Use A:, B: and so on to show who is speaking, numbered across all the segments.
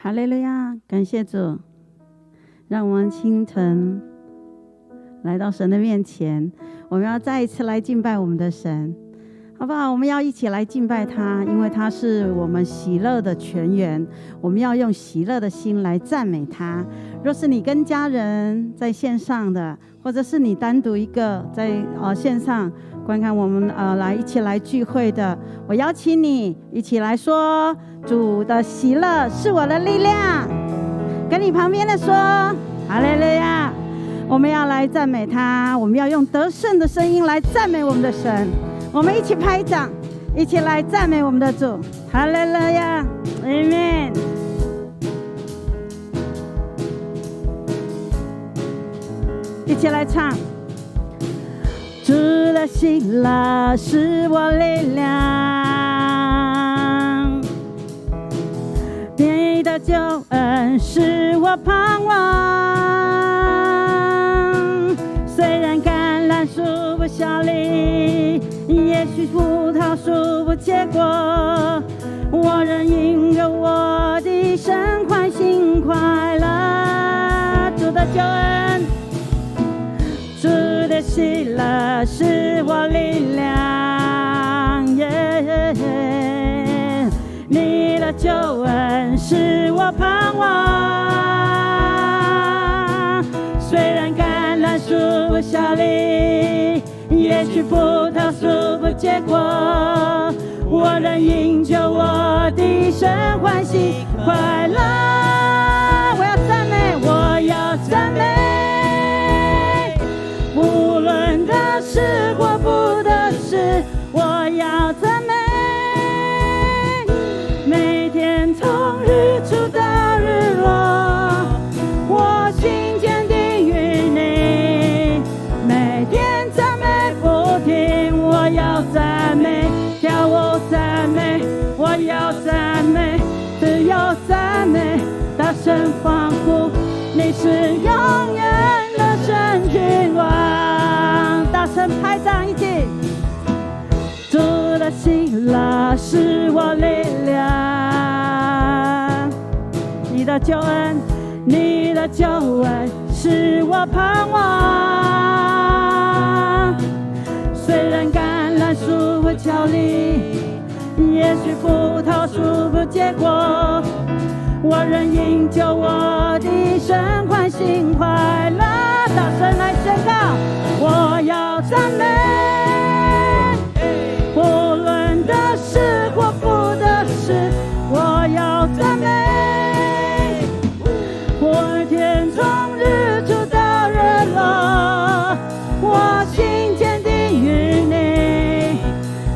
A: 哈利路亚，感谢主，让我们清晨来到神的面前，我们要再一次来敬拜我们的神，好不好？我们要一起来敬拜他，因为他是我们喜乐的泉源，我们要用喜乐的心来赞美他。若是你跟家人在线上的，或者是你单独一个在线上观看我们一起来聚会的，我邀请你一起来说：主的喜乐是我的力量。跟你旁边的说：哈利路亚！我们要来赞美他，我们要用得胜的声音来赞美我们的神。我们一起拍掌，一起来赞美我们的主。哈利路亚 ，Amen。一起来唱。主的喜乐是我力量，你的救恩是我盼望。虽然橄榄树不效力，也许葡萄树不结果，我仍因着我的神欢欣快乐。主的救恩，主的喜乐是我力量，你的救恩是我盼望。虽然橄榄树不效力，也许葡萄树不结果，我仍因着我的神欢喜快乐。我要赞美，我要赞美，无论得失或不得失，我要赞美。每天从日出到日落，我心坚定于你。每天赞美不停，我要赞美，跳舞赞美，我要赞美，只有赞美，大声欢呼，你是永远的神君王。大声拍掌一起。主的喜乐是我力量，你的救恩，你的救恩是我盼望。虽然橄榄树不效力，也许葡萄树不结果，我仍因着我的神欢欣快乐。大声来宣告，我要赞美，无论得失或不得失，我要赞美。我天从日出到日落，我心坚定于你。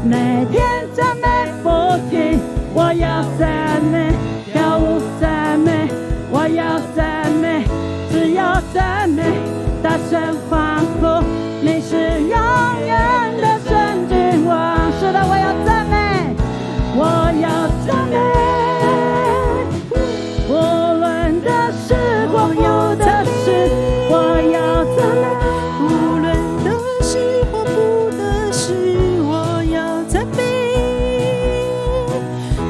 A: 每天赞美不停，我要赞美，跳舞赞美，我要赞美，只要赞美，大声欢呼，你是永远的神君王。是的，我要赞美，我要赞美，无论得失或不得失，我要赞美，
B: 无论得失或不得失，我要赞美。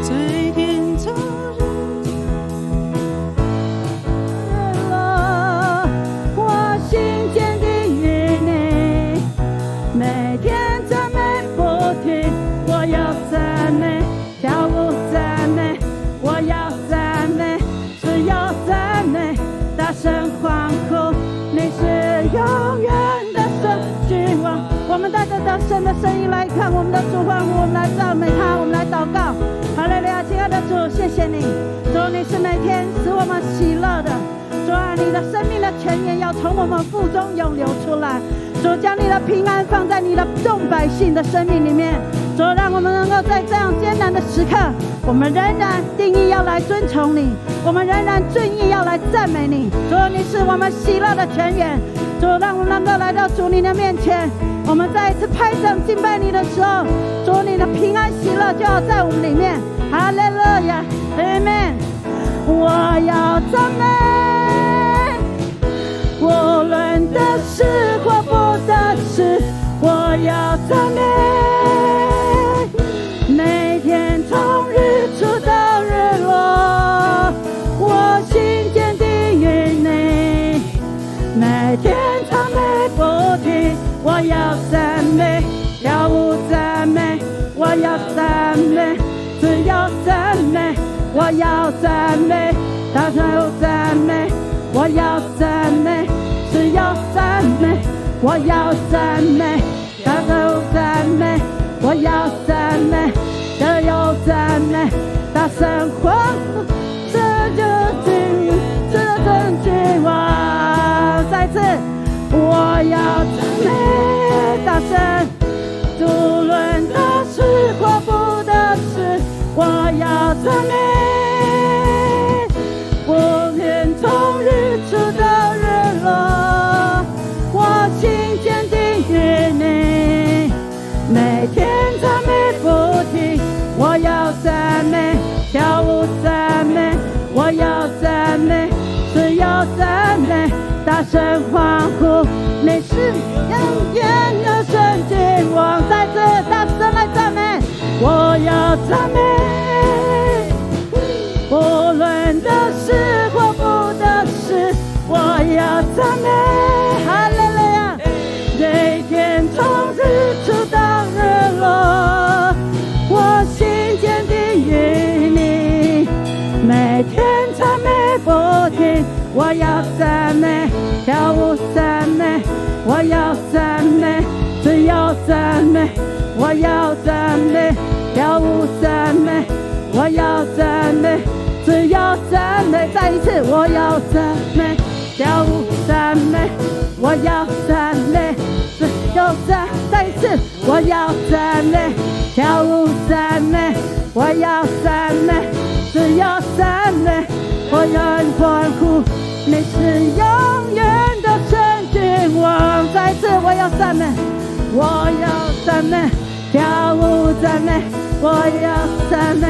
B: 最天从
A: 我心坚定于你。每天赞美不停，我要赞美，跳舞赞美，我要赞美，只要赞美，大声欢呼，你是永远的神君王。我们带着得胜的声音来看我们的主欢呼，我们来赞美他，我们来祷告。哈利路亚，亲爱的主，谢谢你，主你是每天使我们喜乐的。主啊，你的生命的泉源要从我们腹中涌流出来。主，将你的平安放在你的众百姓的生命里面。主，让我们能够在这样艰难的时刻，我们仍然定义要来尊崇你，我们仍然定义要来赞美你。主，你是我们喜乐的泉源。主，让我们能够来到主你的面前，我们再一次拍掌敬拜你的时候，主你的平安喜乐就要在我们里面。哈利路亚 ，Amen。我要赞美，无论得失或不得失，我要赞美。每天从日出到日落，我我要赞美，跳舞赞美，我要赞美，只要赞美，我要赞美，大声赞美，我要赞美，只要赞美，我要赞美，大声赞美，我要赞美，只有赞美，大声欢呼，这就是这真君王。再次，我要赞美，大声，无论大事或不大事，我要赞美，无论从日出到日落，我心坚定于你，每天赞美不停，我要赞美，跳舞赞美，我要赞美，只要赞美，大声欢呼，你是永远的神君王。在这大声来赞美，我要赞美，无论的事或不的事，我要赞美，哈利路亚，每天从日出到日落，我心坚定于你，每天赞美不停，我要赞美，跳舞赞美，我要赞美，只要赞美，我要赞美，跳舞赞美，我要赞美，只要赞美，再一次，我要赞美，跳舞赞美，我要赞美，只要赞，再一次，我要赞美，跳舞赞美，我要赞美，只要赞美，我要欢呼，你是永远的神君王。再一次，我要赞美，我要赞美，跳舞赞美，我要赞美，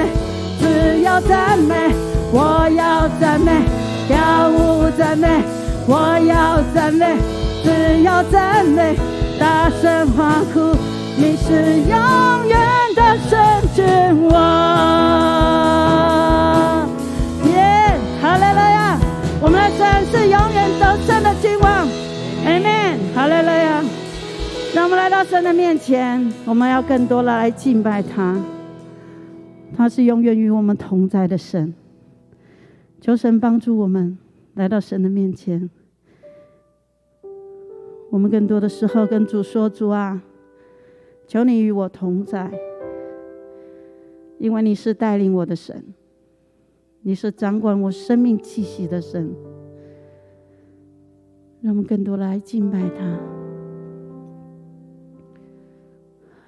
A: 只要赞美，我要赞美，跳舞赞美，我要赞美，只要赞美，大声欢呼，你是永远的神君王。耶，哈利路亚！我们的神是永远得胜的君王。Amen， 哈利路亚！让我们来到神的面前，我们要更多的来敬拜他。他是永远与我们同在的神。求神帮助我们来到神的面前。我们更多的时候跟主说：主啊，求你与我同在，因为你是带领我的神，你是掌管我生命气息的神。让我们更多来敬拜他。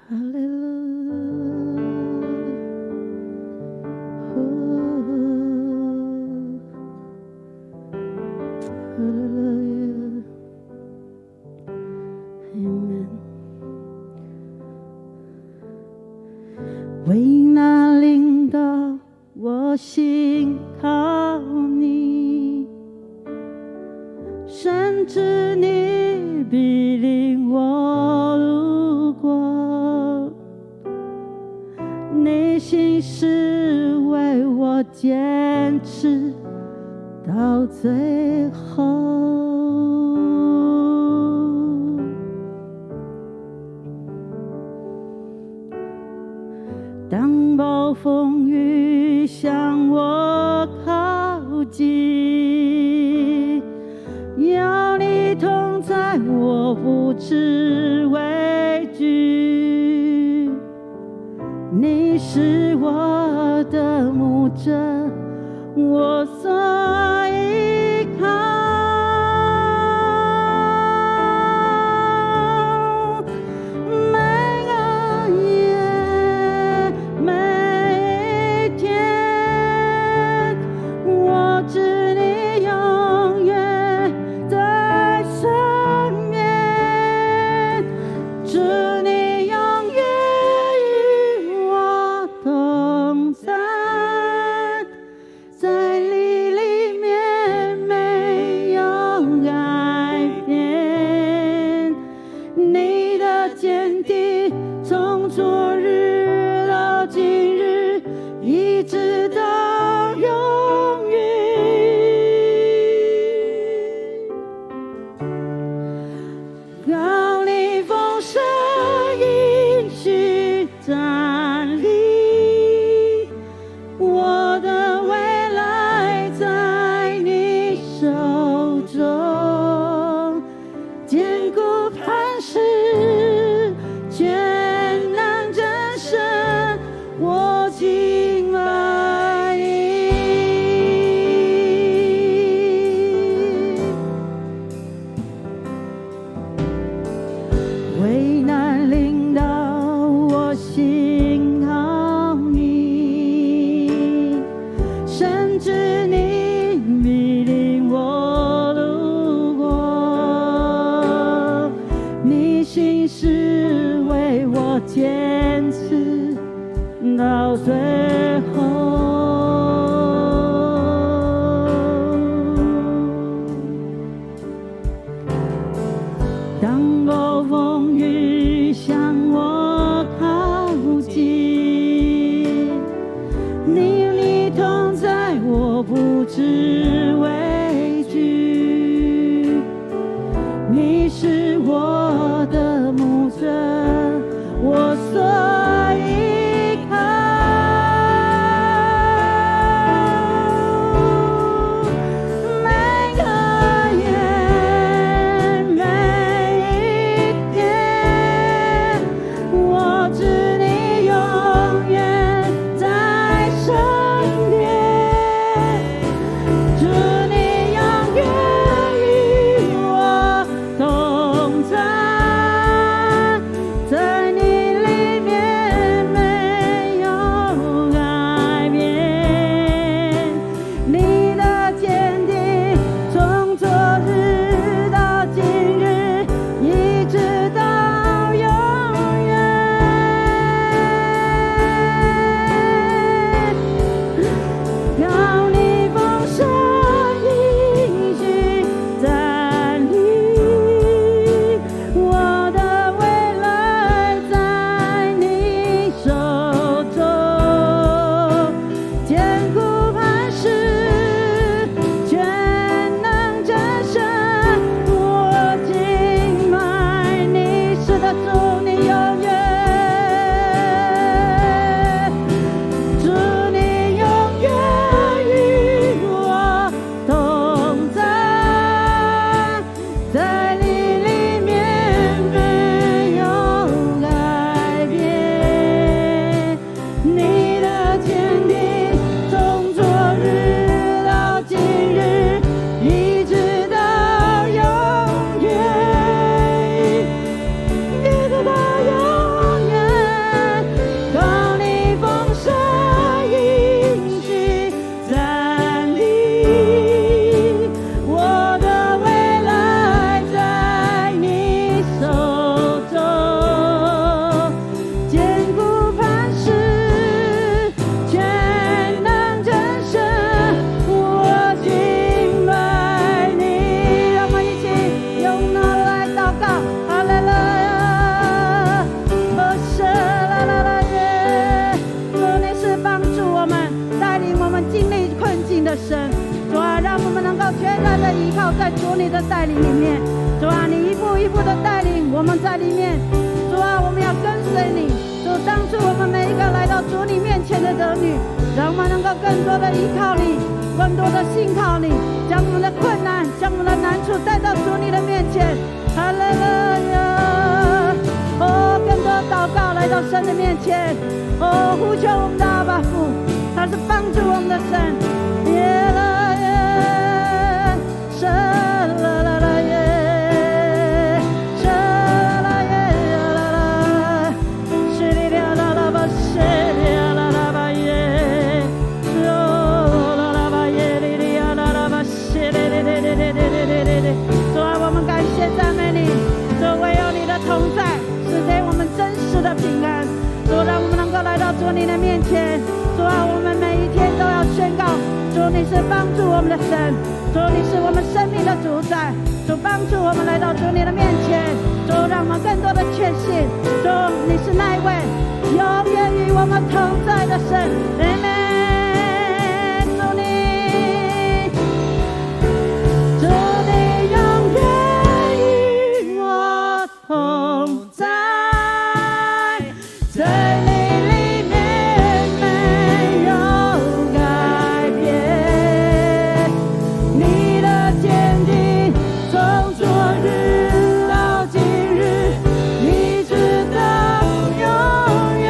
A: 哈利路亚，为那领导我心靠你，甚至你必领我路过，内心是为我坚持到最后。当暴风雨向我靠近，有你同在，我不知畏惧。你是我的牧者，我所依靠。在里坚持到最后。当暴风雨向我靠近，你有你同在，我不知畏惧。你是我的牧者，我所依靠。每个夜，每一天，我知你永远在身边，主你永远与我同在，在你里面没有改变，你的坚定从昨日到今日，一直到永远。靠你丰盛应许站立，我的未来在你手中，艰苦磐石全能战胜，我敬拜你，是的主你永远，主你永远与我同在，在你里面没有改变，你的坚定从昨日到今日，一直到永远，一直到永远，靠你丰盛应许站立，我的未来在你手中，坚固磐石全能战胜，我敬拜你。让我们一起用脑来祷告，哈利路亚，哦是啦啦啦耶！主你是帮助我们、带领我们经历困境的神。主啊，让我们能够全然的依靠在主你的带领里面。主啊，你一步一步的带领我们在里面。主啊，我们要跟随你。主帮助我们每一个来到主你面前的儿女，让我们能够更多的依靠你，更多的信靠你，将我们的困难、将我们的难处带到主你的面前。哈利路亚！哦，更多祷告来到神的面前，哦，呼求我们的阿爸父，他是帮助我们的神。耶啦耶，神啦啦啦耶，神啦啦耶啦啦，是哩啦啦啦吧，是哩啦啦吧耶，哦啦啦吧耶哩哩啦啦吧，是哩哩哩哩哩哩哩哩哩。主啊，我们感谢赞美你，主唯有你的同在是给我们真实的平安。主，让我们能够来到主你的面前。主啊，我们每一天都要宣告，主你是帮助我们的神，主你是我们生命的主宰。主帮助我们来到主你的面前，主让我们更多的确信，主你是那一位永远与我们同在的神。Amen。主你永远与我同在，在你里面没有改变，你的坚定从昨日到今日，一直到永远。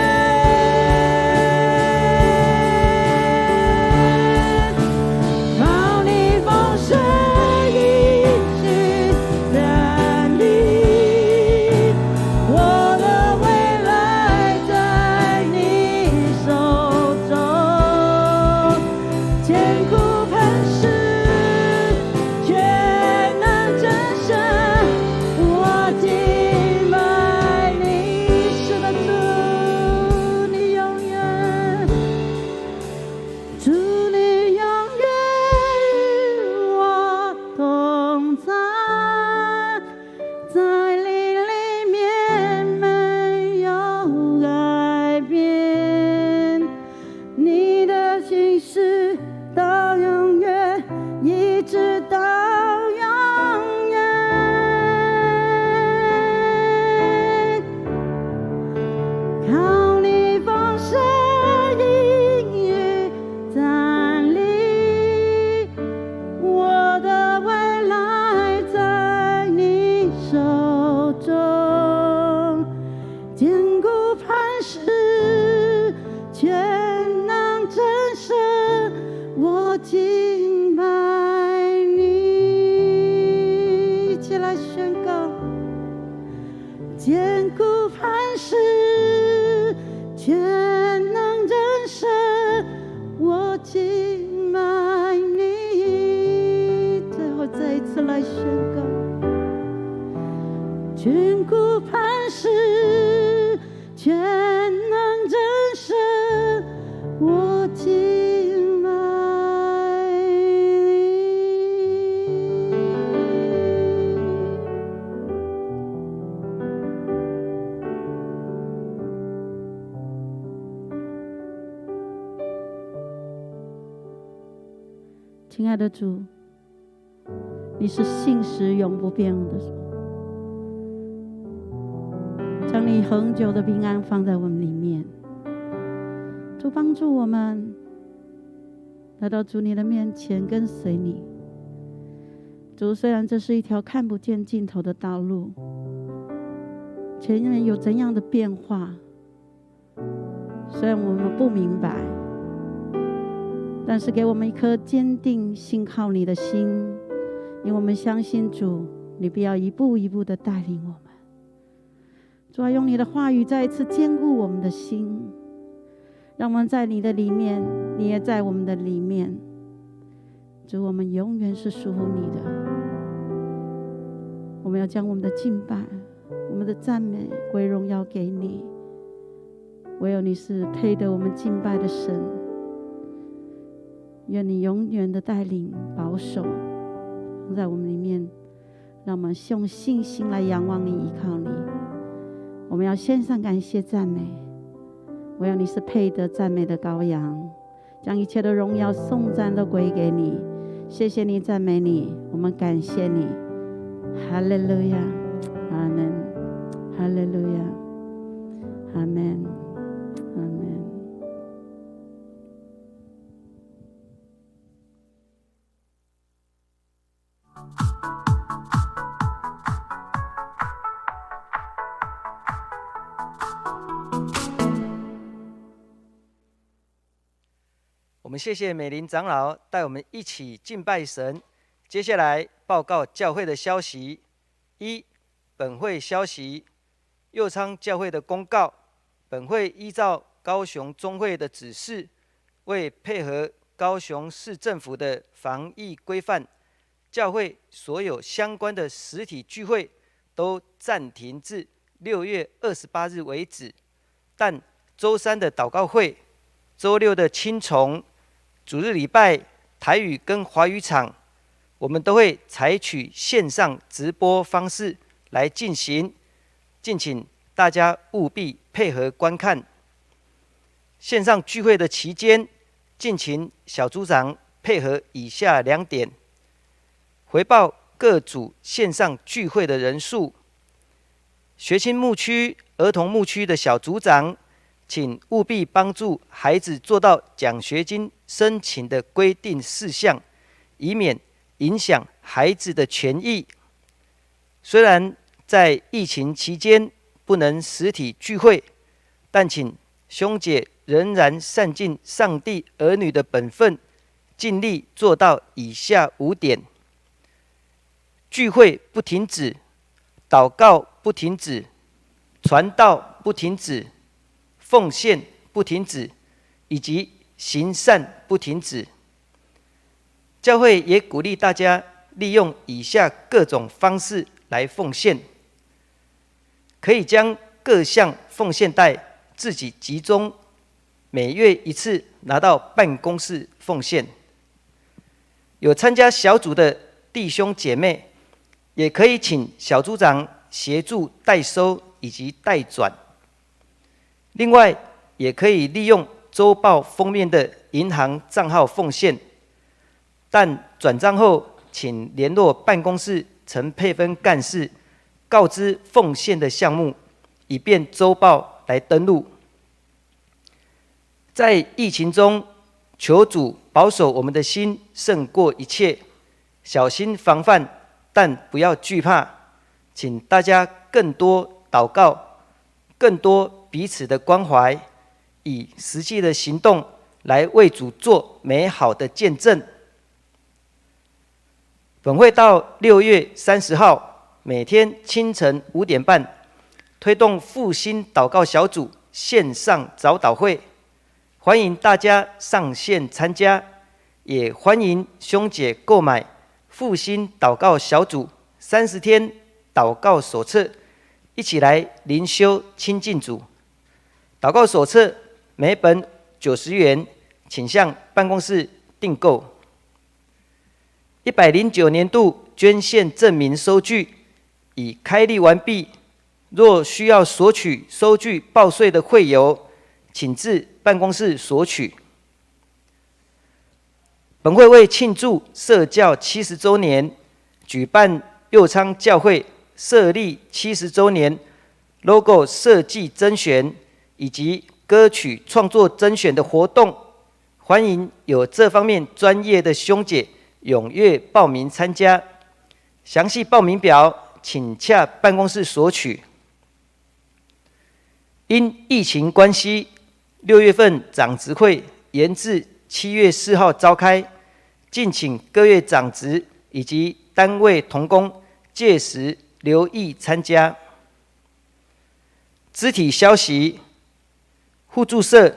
A: 同在，在你里面没有改变，你的心事到永远，一直到永远。靠你丰盛应许站立，我的未来在你手中，坚固磐石，全能战胜，我敬拜你。一起来宣告，坚固磐石，全能战胜，我敬拜你。最后再一次来宣告，坚固磐石，全能战胜，我敬拜你。亲爱的主，你是信实永不变的主，将你恒久的平安放在我们里面。主帮助我们来到主你的面前，跟随你。主，虽然这是一条看不见尽头的道路，前面有怎样的变化，虽然我们不明白，但是给我们一颗坚定信靠你的心，因为我们相信主，你必要一步一步的带领我们。主啊，用你的话语再一次坚固我们的心，让我们在你的里面，你也在我们的里面。主，我们永远是属乎你的。我们要将我们的敬拜、我们的赞美归荣耀给你，唯有你是配得我们敬拜的神。愿你永远的带领保守放在我们里面，让我们用信心来仰望你，依靠你。我们要献上感谢赞美，唯有你是配得赞美的羔羊，将一切的荣耀颂赞都归给你。谢谢你，赞美你，我们感谢你。哈利路亚，阿们，哈利路亚，阿们，阿们。
C: 我们谢谢美玲长老带我们一起敬拜神。接下来报告教会的消息：一、本会消息，右昌教会的公告。本会依照高雄中会的指示，为配合高雄市政府的防疫规范，教会所有相关的实体聚会都暂停至6月28日为止。但周三的祷告会、周六的青虫、主日礼拜台语跟华语场，我们都会采取线上直播方式来进行，敬请大家务必配合观看。线上聚会的期间，敬请小组长配合以下2点：回报各组线上聚会的人数。学青牧区、儿童牧区的小组长，请务必帮助孩子做到奖学金申请的规定事项，以免影响孩子的权益。虽然在疫情期间不能实体聚会，但请兄姐仍然善尽上帝儿女的本分，尽力做到以下5点：聚会不停止，祷告不停止，传道不停止，奉献不停止，以及行善不停止。教会也鼓励大家利用以下各种方式来奉献：可以将各项奉献袋自己集中，每月1次拿到办公室奉献。有参加小组的弟兄姐妹，也可以请小组长协助代收以及代转。另外，也可以利用周报封面的银行账号奉献，但转账后，请联络办公室陈佩芬干事，告知奉献的项目，以便周报来登录。在疫情中，求主保守我们的心胜过一切，小心防范，但不要惧怕。请大家更多祷告，更多彼此的关怀，以实际的行动来为主做美好的见证。本会到6月30号，每天清晨5点半，推动复兴祷告小组线上早祷会，欢迎大家上线参加，也欢迎兄姐购买复兴祷告小组30天祷告手册，一起来灵修亲近主。祷告手册每本90元，请向办公室订购。109年度捐献证明收据已开立完毕，若需要索取收据报税的会友，请至办公室索取。本会为庆祝社教70周年，举办右昌教会设立70周年 logo 设计甄选以及歌曲创作甄选的活动，欢迎有这方面专业的兄姐踊跃报名参加。详细报名表请洽办公室索取。因疫情关系，6月份长职会延至7月4号召开，敬请各月长职以及单位同工届时留意参加。肢体消息：互助社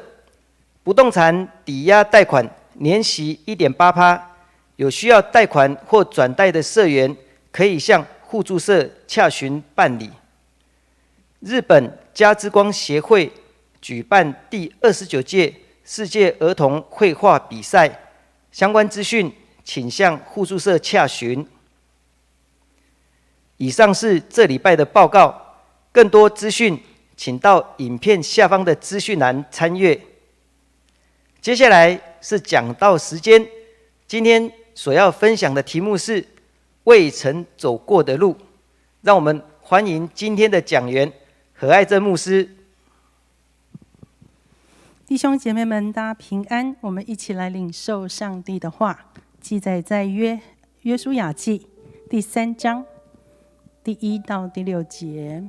C: 不动产抵押贷款年息 1.8%， 有需要贷款或转贷的社员，可以向互助社洽询办理。日本家之光协会举办第29届世界儿童绘画比赛，相关资讯请向互助社洽询。以上是这礼拜的报告，更多资讯请到影片下方的资讯栏参阅。接下来是讲道时间，今天所要分享的题目是未曾走过的路。让我们欢迎今天的讲员何爱珍牧师。
B: 弟兄姐妹们，大家平安。我们一起来领受上帝的话，记载在约书亚记第3章第1到第6节。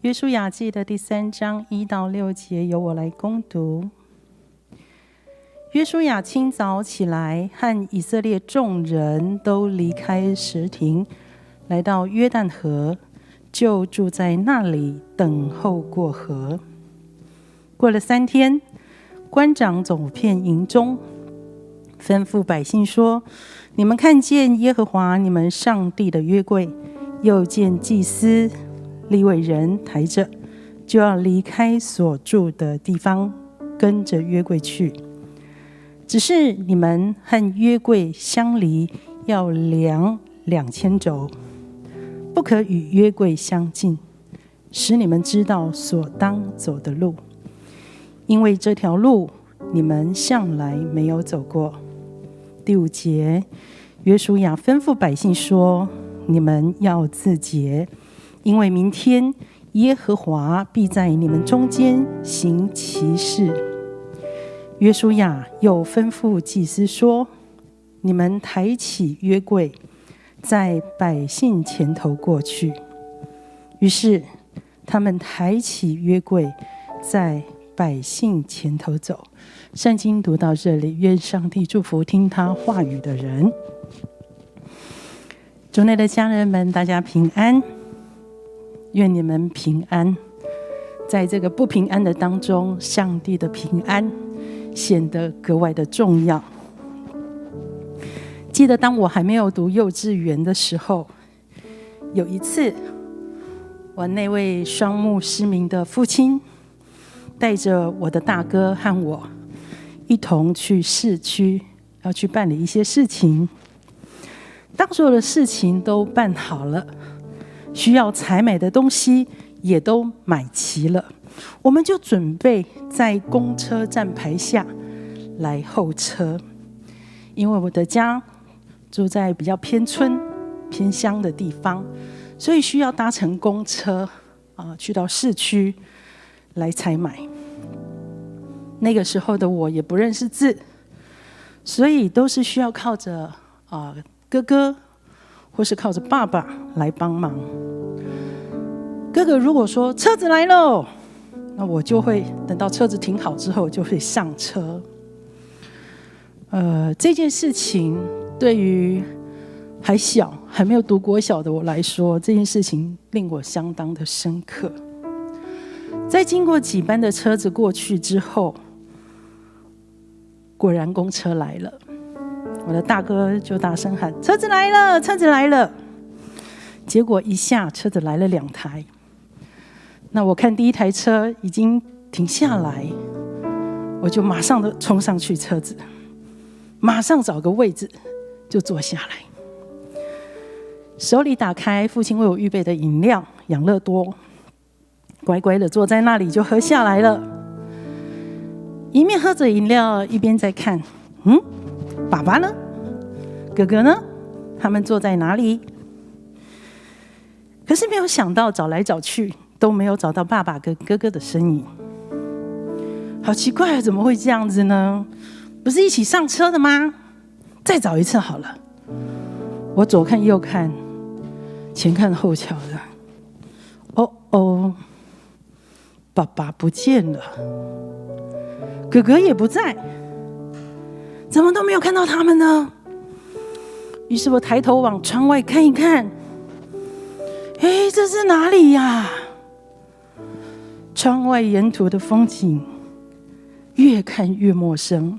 B: 约书亚记的第3章1到6节，由我来攻读。约书亚清早起来，和以色列众人都离开什亭，来到约旦河，就住在那里等候过河。过了3天，官长走遍营中，吩咐百姓说：你们看见耶和华你们上帝的约柜，又见祭司利未人抬着，就要离开所住的地方，跟着约柜去。只是你们和约柜相离，要量2000肘，不可与约柜相近，使你们知道所当走的路，因为这条路你们向来没有走过。第5节，约书亚吩咐百姓说：你们要自洁，因为明天耶和华必在你们中间行奇事。约书亚又吩咐祭司说：你们抬起约柜，在百姓前头过去。于是他们抬起约柜，在百姓前头走。圣经读到这里，愿上帝祝福听他话语的人。主内的家人们，大家平安，愿你们平安。在这个不平安的当中，上帝的平安显得格外的重要。记得当我还没有读幼稚园的时候，有一次，我那位双目失明的父亲带着我的大哥和我一同去市区，要去办理一些事情。当所有的事情都办好了，需要采买的东西也都买齐了，我们就准备在公车站牌下来候车。因为我的家住在比较偏村偏乡的地方，所以需要搭乘公车去到市区来采买。那个时候的我也不认识字，所以都是需要靠着哥哥或是靠着爸爸来帮忙。哥哥如果说车子来喽，那我就会等到车子停好之后就会上车。这件事情对于还小还没有读国小的我来说，这件事情令我相当的深刻。在经过几班的车子过去之后，果然公车来了，我的大哥就大声喊：车子来了，车子来了。结果一下车子来了2台，那我看第一台车已经停下来，我就马上的冲上去车子，马上找个位置就坐下来，手里打开父亲为我预备的饮料养乐多，乖乖的坐在那里就喝下来了。一面喝着饮料，一边在看，爸爸呢？哥哥呢？他们坐在哪里？可是没有想到，找来找去都没有找到爸爸跟哥哥的身影。好奇怪，怎么会这样子呢？不是一起上车的吗？再找一次好了。我左看右看，前看后瞧的，爸爸不见了，哥哥也不在，怎么都没有看到他们呢？于是我抬头往窗外看一看，这是哪里呀？窗外沿途的风景越看越陌生，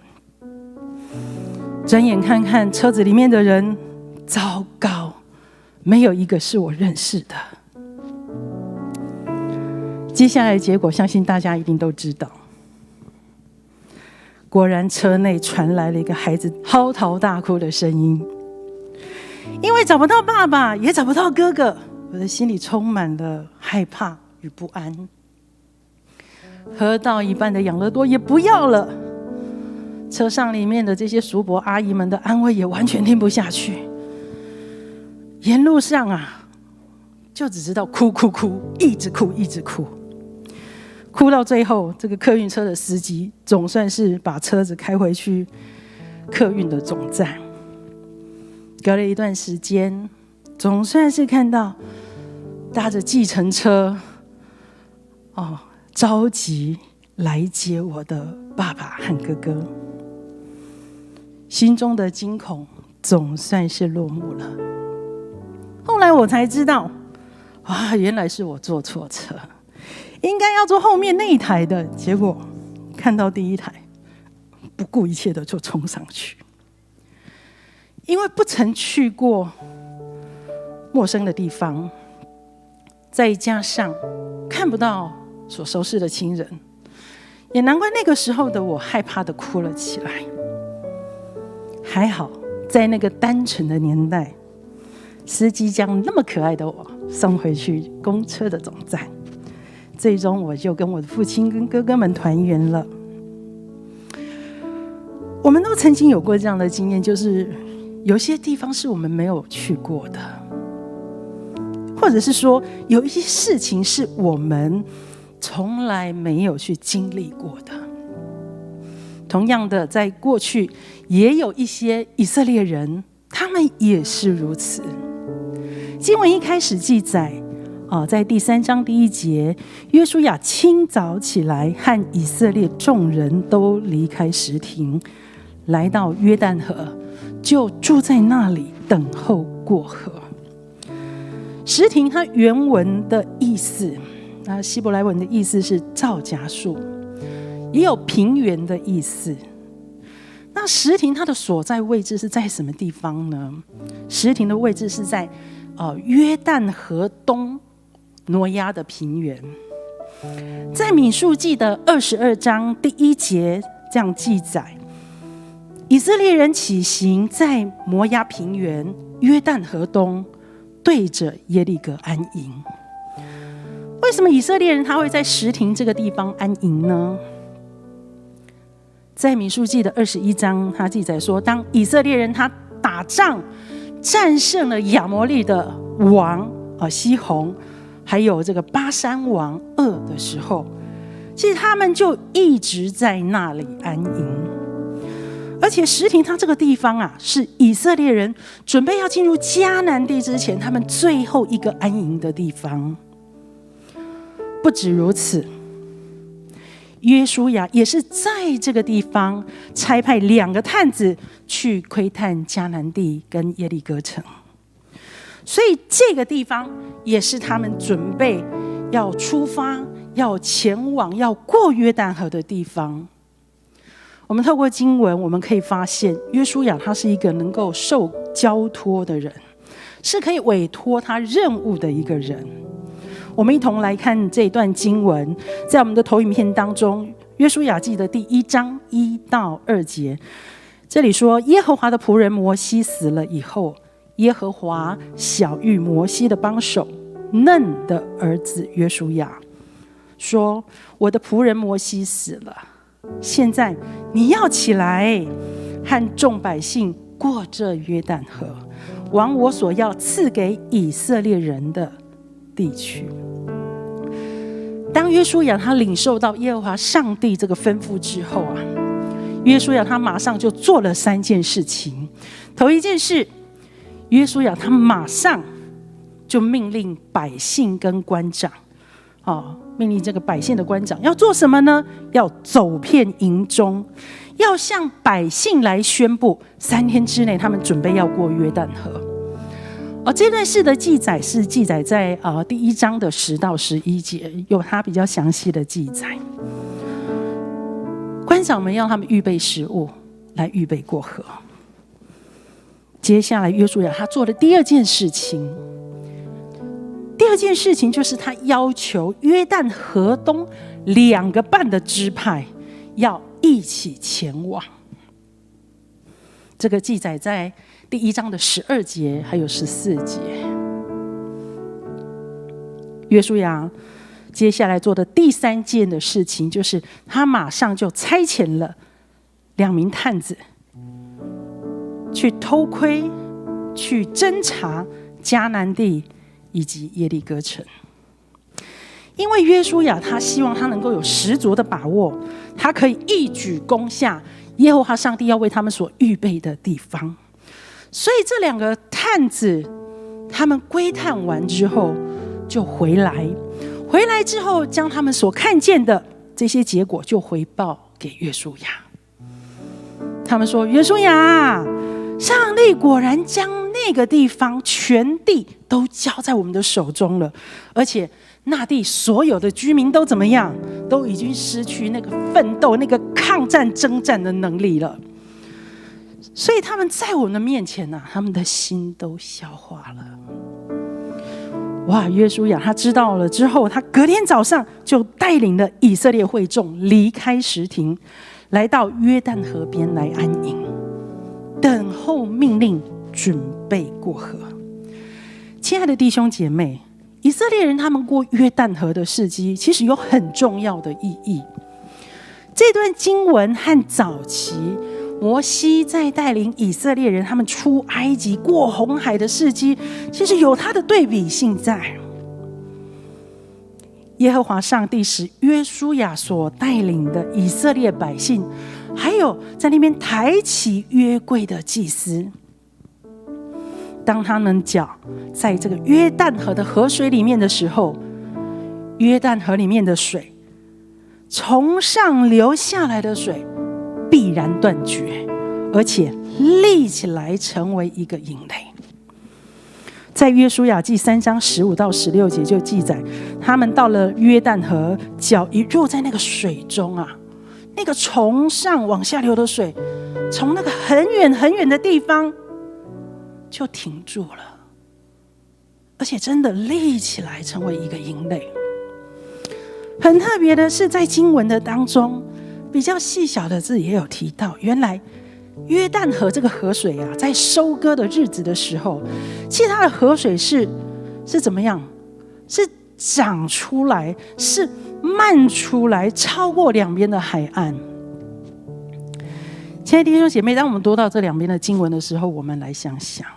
B: 转眼看看车子里面的人，糟糕，没有一个是我认识的。接下来的结果相信大家一定都知道，果然车内传来了一个孩子嚎啕大哭的声音。因为找不到爸爸，也找不到哥哥，我的心里充满了害怕与不安。喝到一半的养乐多也不要了，车上里面的这些叔伯阿姨们的安慰也完全听不下去。沿路上就只知道哭，一直哭，一直哭，哭到最后，这个客运车的司机总算是把车子开回去客运的总站。隔了一段时间，总算是看到搭着计程车着急来接我的爸爸和哥哥，心中的惊恐总算是落幕了。后来我才知道，原来是我坐错车，应该要坐后面那一台的，结果看到第一台，不顾一切的就冲上去。因为不曾去过陌生的地方，再加上看不到所熟识的亲人，也难怪那个时候的我害怕的哭了起来。还好在那个单纯的年代，司机将那么可爱的我送回去公车的总站，最终我就跟我的父亲跟哥哥们团圆了。我们都曾经有过这样的经验，就是有些地方是我们没有去过的，或者是说有一些事情是我们从来没有去经历过的。同样的，在过去也有一些以色列人，他们也是如此。经文一开始记载在第3章第1节，约书亚清早起来，和以色列众人都离开什亭，来到约旦河，就住在那里等候过河。什亭它原文的意思，希伯来文的意思是皂荚树，也有平原的意思。那什亭它的所在位置是在什么地方呢？什亭的位置是在约旦河东挪亚的平原。在民数记的22章第1节这样记载：以色列人起行，在摩押平原约旦河东，对着耶利哥安营。为什么以色列人他会在什亭这个地方安营呢？在民数记的21章，他记载说，当以色列人他打仗战胜了亚摩利的王西宏，还有这个巴珊王噩的时候，其实他们就一直在那里安营。而且什亭它这个地方啊，是以色列人准备要进入迦南地之前，他们最后一个安营的地方。不止如此，约书亚也是在这个地方差派2个探子去窥探迦南地跟耶利哥城，所以这个地方也是他们准备要出发、要前往、要过约旦河的地方。我们透过经文，我们可以发现，约书亚他是一个能够受交托的人，是可以委托他任务的一个人。我们一同来看这一段经文，在我们的投影片当中，约书亚记的第1章1到2节，这里说，耶和华的仆人摩西死了以后，耶和华晓谕摩西的帮手嫩的儿子约书亚说，我的仆人摩西死了，现在你要起来，和众百姓过这约旦河，往我所要赐给以色列人的地区。当约书亚他领受到耶和华上帝这个吩咐之后啊，约书亚他马上就做了3件事情。头一件事，约书亚他马上就命令百姓跟官长，命令这个百姓的官长要做什么呢？要走遍营中，要向百姓来宣布3天之内他们准备要过约旦河。这段事的记载是记载在第1章的10到11节，有它比较详细的记载。官长们要他们预备食物，来预备过河。接下来约书亚他做的第2件事情，第2件事情就是他要求约旦河东2个半的支派要一起前往。这个记载在第1章的12节还有14节。约书亚接下来做的第3件的事情，就是他马上就差遣了2名探子去偷窥、去侦查迦南地以及耶利哥城。因为约书亚他希望他能够有十足的把握，他可以一举攻下耶和华上帝要为他们所预备的地方。所以这2个探子他们窥探完之后就回来之后将他们所看见的这些结果就回报给约书亚。他们说，约书亚，上帝果然将那个地方全地都交在我们的手中了，而且那地所有的居民都怎么样？都已经失去那个奋斗、那个抗战、征战的能力了。所以他们在我们的面前啊，他们的心都消化了。哇！约书亚他知道了之后，他隔天早上就带领了以色列会众离开什亭，来到约旦河边来安营，等候命令，准备过河。亲爱的弟兄姐妹，以色列人他们过约旦河的事迹，其实有很重要的意义。这段经文和早期摩西在带领以色列人他们出埃及过红海的事迹，其实有它的对比性在。耶和华上帝使约书亚所带领的以色列百姓，还有在那边抬起约柜的祭司，当他们脚在这个约旦河的河水里面的时候，约旦河里面的水从上流下来的水必然断绝，而且立起来成为一个营垒。在约书亚记3章15到16节就记载，他们到了约旦河，脚一入在那个水中啊，那个从上往下流的水，从那个很远很远的地方就停住了，而且真的立起来成为一个营垒。很特别的是，在经文的当中，比较细小的字也有提到，原来约旦河这个河水啊，在收割的日子的时候，其实它的河水是怎么样？是涨出来，是漫出来，超过两边的海岸。亲爱的弟兄姐妹，当我们读到这两边的经文的时候，我们来想想，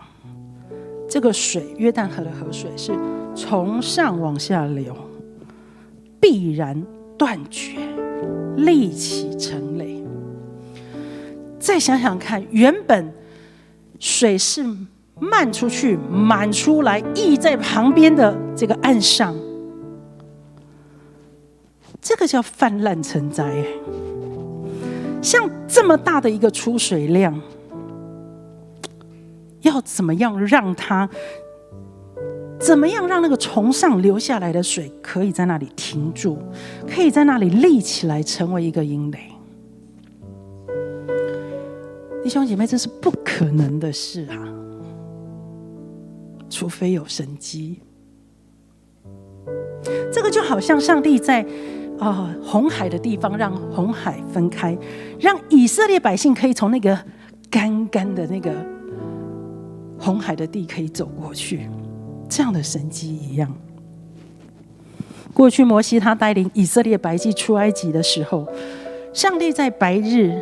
B: 这个水，约旦河的河水是从上往下流，必然断绝，立起成垒。再想想看，原本水是漫出去、满出来，溢在旁边的这个岸上，这个叫泛滥成灾。像这么大的一个出水量，要怎么样让它，怎么样让那个从上流下来的水可以在那里停住，可以在那里立起来，成为一个营垒？弟兄姐妹，这是不可能的事啊！除非有神迹。这个就好像上帝在红海的地方让红海分开，让以色列百姓可以从那个干干的那个红海的地可以走过去，这样的神迹一样。过去摩西他带领以色列百姓出埃及的时候，上帝在白日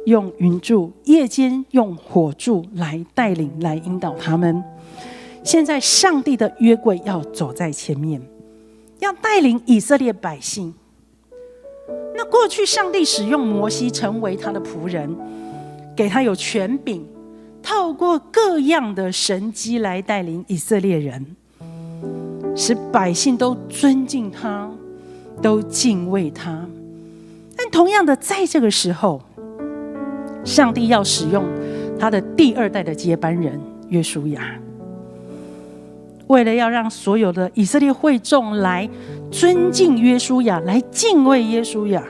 B: 用云柱，夜间用火柱来带领，来引导他们。现在上帝的约柜要走在前面，要带领以色列百姓。那过去上帝使用摩西成为他的仆人，给他有权柄，透过各样的神迹来带领以色列人，使百姓都尊敬他，都敬畏他。但同样的，在这个时候，上帝要使用他的第二代的接班人约书亚，为了要让所有的以色列会众来尊敬约书亚，来敬畏约书亚，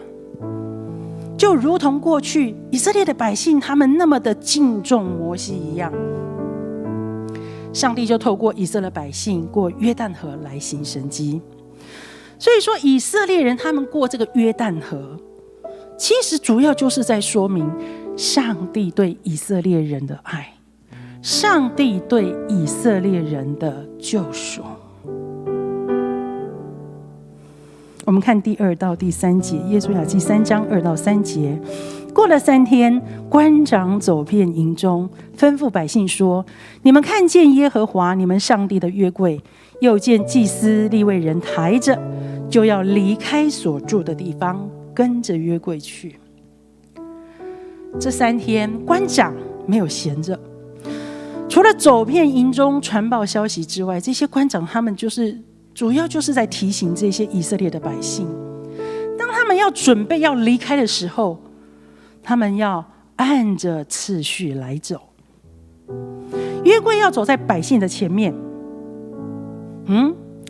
B: 就如同过去以色列的百姓他们那么的敬重摩西一样，上帝就透过以色列百姓过约旦河来行神迹。所以说，以色列人他们过这个约旦河，其实主要就是在说明上帝对以色列人的爱，上帝对以色列人的救赎。我们看第2到第3节，约书亚记3章2到3节。过了3天，官长走遍营中，吩咐百姓说：你们看见耶和华你们上帝的约柜，又见祭司利未人抬着，就要离开所住的地方，跟着约柜去。这3天，官长没有闲着，除了走遍营中传报消息之外，这些官长他们主要就是在提醒这些以色列的百姓，当他们要准备要离开的时候，他们要按着次序来走。约柜要走在百姓的前面。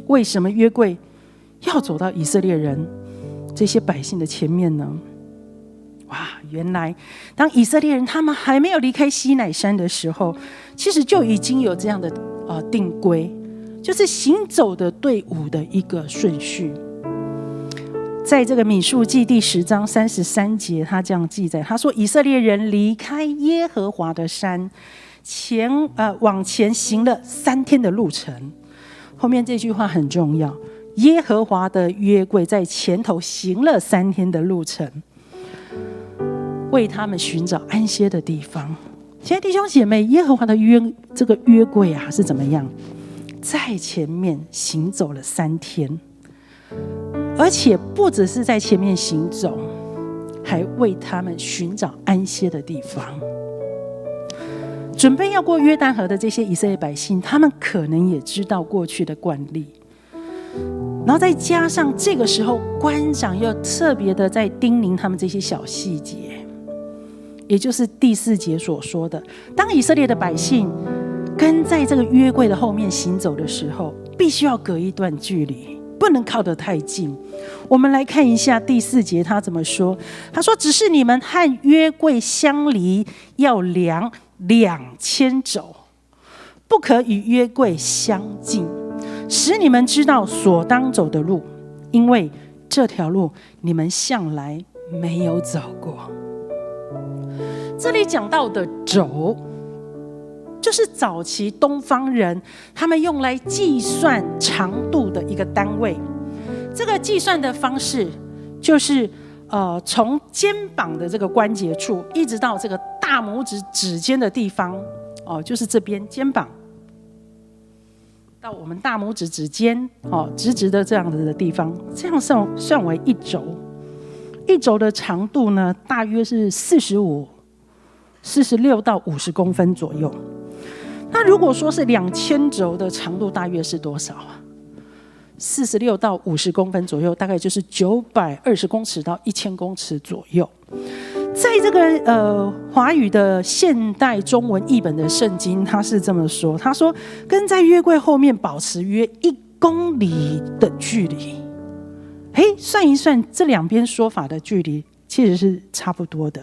B: 为什么约柜要走到以色列人这些百姓的前面呢？原来当以色列人他们还没有离开西乃山的时候，其实就已经有这样的定规，就是行走的队伍的一个顺序。在这个民数记第10章33节，他这样记载，他说：以色列人离开耶和华的山，往前行了3天的路程。后面这句话很重要，耶和华的约柜在前头行了3天的路程，为他们寻找安歇的地方。亲爱的弟兄姐妹，耶和华的这个约柜啊是怎么样？在前面行走了3天，而且不只是在前面行走，还为他们寻找安歇的地方。准备要过约旦河的这些以色列百姓，他们可能也知道过去的惯例，然后再加上这个时候官长又特别的在叮咛他们这些小细节，也就是第4节所说的，当以色列的百姓跟在这个约柜的后面行走的时候，必须要隔一段距离，不能靠得太近。我们来看一下第4节他怎么说。他说：只是你们和约柜相离，要量2000肘，不可与约柜相近，使你们知道所当走的路，因为这条路你们向来没有走过。这里讲到的肘，就是早期东方人他们用来计算长度的一个单位。这个计算的方式就是从肩膀的这个关节处，一直到这个大拇指指尖的地方，就是这边肩膀到我们大拇指指尖，直直的这样子的地方，这样算为一肘。一肘的长度呢，大约是46到50公分左右。那如果说是2000肘的长度，大约是多少啊？46到50公分左右，大概就是920公尺到1000公尺左右。在这个华语的现代中文译本的圣经，他是这么说：他说，跟在约柜后面保持约1公里的距离。算一算，这两边说法的距离其实是差不多的。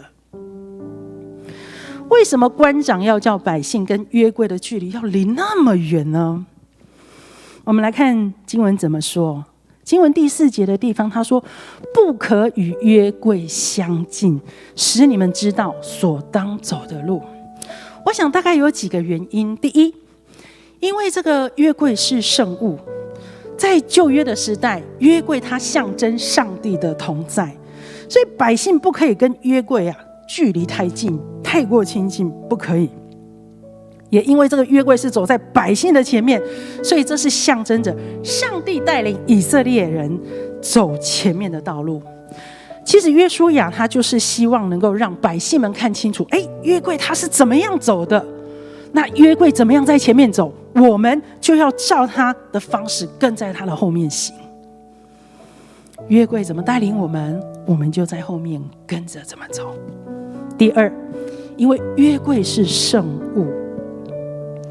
B: 为什么官长要叫百姓跟约柜的距离要离那么远呢？我们来看经文怎么说。经文第4节的地方，他说：不可与约柜相近，使你们知道所当走的路。我想大概有几个原因。第一，因为这个约柜是圣物，在旧约的时代，约柜它象征上帝的同在，所以百姓不可以跟约柜距离太近，太过亲近，不可以。也因为这个约柜是走在百姓的前面，所以这是象征着上帝带领以色列人走前面的道路。其实约书亚他就是希望能够让百姓们看清楚，约柜他是怎么样走的，那约柜怎么样在前面走，我们就要照他的方式跟在他的后面行。约柜怎么带领我们，我们就在后面跟着怎么走。第二，因为约柜是圣物，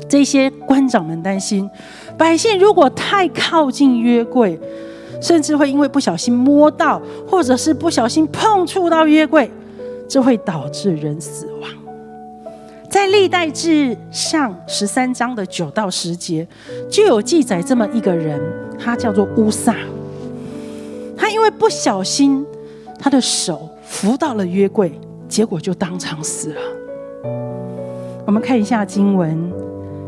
B: 这些官长们担心，百姓如果太靠近约柜，甚至会因为不小心摸到，或者是不小心碰触到约柜，这会导致人死亡。在历代志上13章的9到10节，就有记载这么一个人，他叫做乌撒。他因为不小心，他的手扶到了约柜，结果就当场死了。我们看一下经文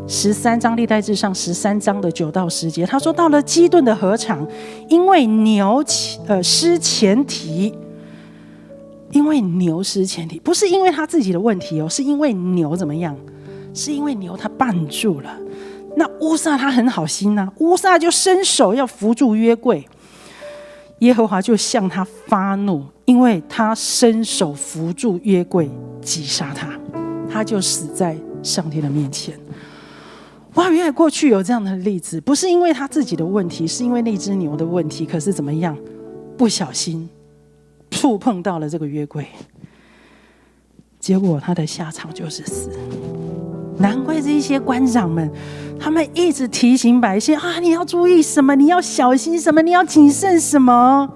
B: 13章，历代志上13章的9到10节，他说到了基顿的禾场，因为牛失前蹄，不是因为他自己的问题是因为牛怎么样？是因为牛他绊住了。那乌撒他很好心乌撒就伸手要扶住约柜，耶和华就向他发怒，因为他伸手扶住约柜，击杀他，他就死在上帝的面前。哇，原来过去有这样的例子，不是因为他自己的问题，是因为那只牛的问题，可是怎么样？不小心触碰到了这个约柜，结果他的下场就是死。难怪这些官长们，他们一直提醒百姓你要注意什么，你要小心什么，你要谨慎什么。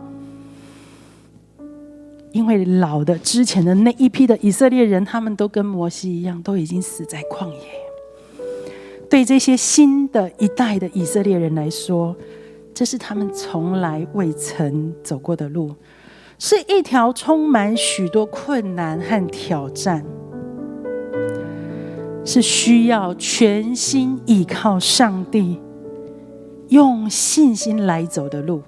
B: 因为老的之前的那一批的以色列人，他们都跟摩西一样，都已经死在旷野。对这些新的一代的以色列人来说，这是他们从来未曾走过的路，是一条充满许多困难和挑战，是需要全心倚靠上帝，用信心来走的路。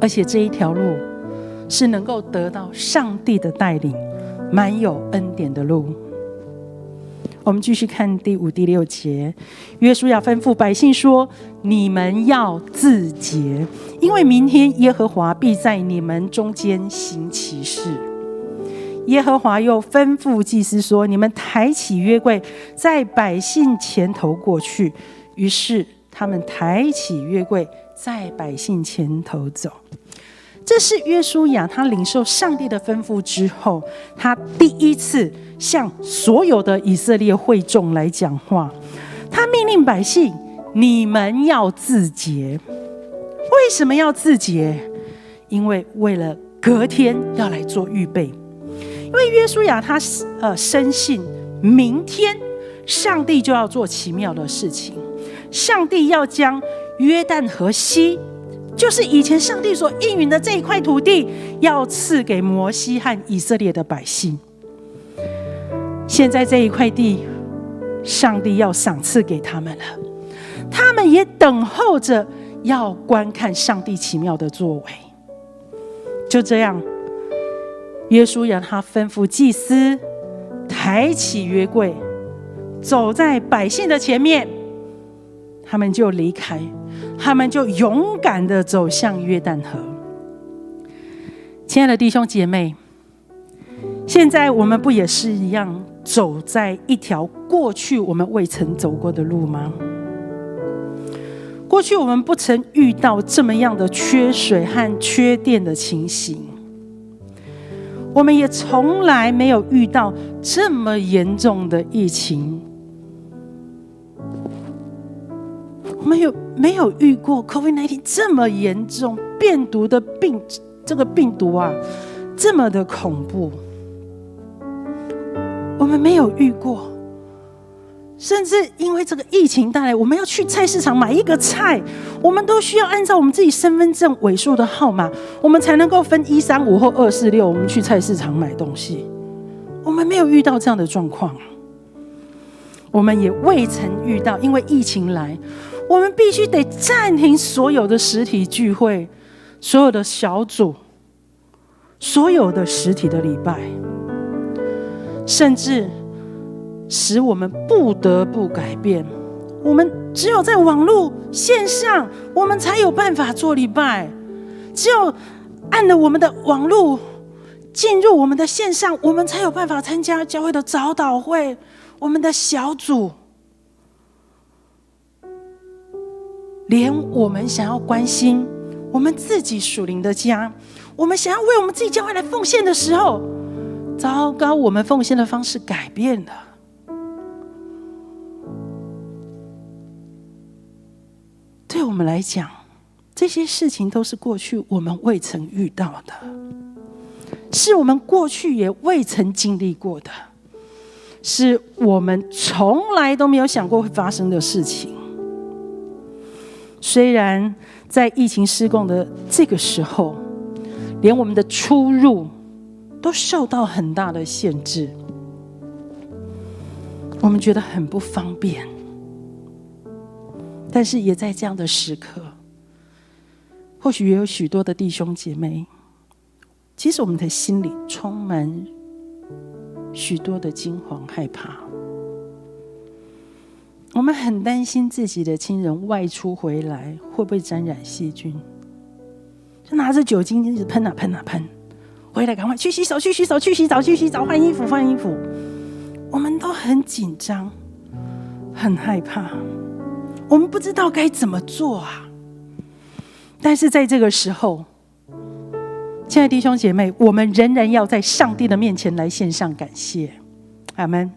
B: 而且这一条路是能够得到上帝的带领，满有恩典的路。我们继续看第5、第6节，约书亚吩咐百姓说：你们要自洁，因为明天耶和华必在你们中间行奇事。耶和华又吩咐祭司说：你们抬起约柜，在百姓前头过去。于是他们抬起约柜，在百姓前头走。这是约书亚他领受上帝的吩咐之后，他第一次向所有的以色列会众来讲话。他命令百姓：你们要自洁。为什么要自洁？因为为了隔天要来做预备。因为约书亚他深信明天上帝就要做奇妙的事情，上帝要将约旦河西，就是以前上帝所应允的这一块土地，要赐给摩西和以色列的百姓。现在这一块地，上帝要赏赐给他们了，他们也等候着要观看上帝奇妙的作为。就这样，约书亚他吩咐祭司抬起约柜，走在百姓的前面，他们就离开，他们就勇敢地走向约旦河。亲爱的弟兄姐妹，现在我们不也是一样走在一条过去我们未曾走过的路吗？过去我们不曾遇到这么样的缺水和缺电的情形，我们也从来没有遇到这么严重的疫情，我们没有遇过 COVID-19 这么严重，病毒的这个病毒啊，这么的恐怖，我们没有遇过。甚至因为这个疫情带来，我们要去菜市场买一个菜，我们都需要按照我们自己身份证尾数的号码，我们才能够分135或246，我们去菜市场买东西。我们没有遇到这样的状况，我们也未曾遇到因为疫情来，我们必须得暂停所有的实体聚会，所有的小组，所有的实体的礼拜，甚至使我们不得不改变，我们只有在网络线上，我们才有办法做礼拜，只有按了我们的网络进入我们的线上，我们才有办法参加教会的早祷会，我们的小组。连我们想要关心我们自己属灵的家，我们想要为我们自己教会来奉献的时候，糟糕，我们奉献的方式改变了。对我们来讲，这些事情都是过去我们未曾遇到的，是我们过去也未曾经历过的，是我们从来都没有想过会发生的事情。虽然在疫情失控的这个时候，连我们的出入都受到很大的限制，我们觉得很不方便。但是也在这样的时刻，或许也有许多的弟兄姐妹，其实我们的心里充满许多的惊惶害怕，我们很担心自己的亲人外出回来会不会沾染细菌，就拿着酒精一直喷啊喷啊喷，回来赶快去洗手去洗手去洗澡去洗澡，换衣服换衣服，我们都很紧张很害怕，我们不知道该怎么做啊。但是在这个时候，亲爱的弟兄姐妹，我们仍然要在上帝的面前来献上感谢。阿们。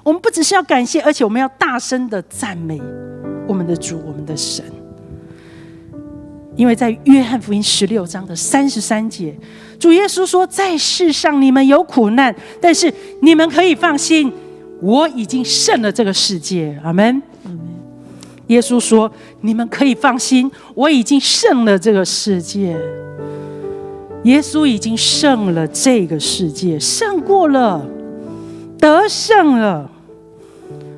B: 我们不只是要感谢，而且我们要大声的赞美我们的主，我们的神。因为在约翰福音16章的33节，主耶稣说，在世上你们有苦难，但是你们可以放心，我已经胜了这个世界。阿们。耶稣说，你们可以放心，我已经胜了这个世界。耶稣已经胜了这个世界，胜过了，得胜了。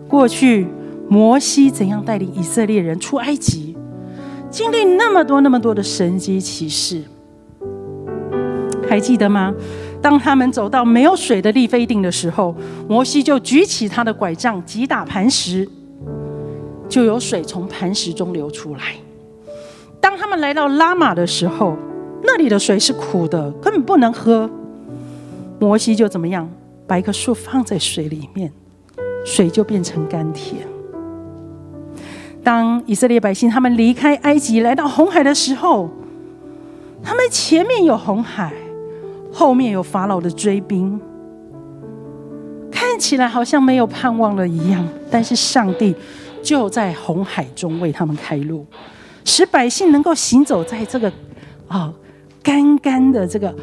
B: 过去摩西怎样带领以色列人出埃及，经历那么多的神迹奇事，还记得吗？当他们走到没有水的利非定的时候，摩西就举起他的拐杖击打磐石，就有水从磐石中流出来。当他们来到拉玛的时候，那里的水是苦的，根本不能喝。摩西就怎么样，把一棵树放在水里面，水就变成甘甜。当以色列百姓他们离开埃及来到红海的时候，他们前面有红海，后面有法老的追兵，看起来好像没有盼望了一样，但是上帝就在红海中为他们开路，使百姓能够行走在这个干干的这个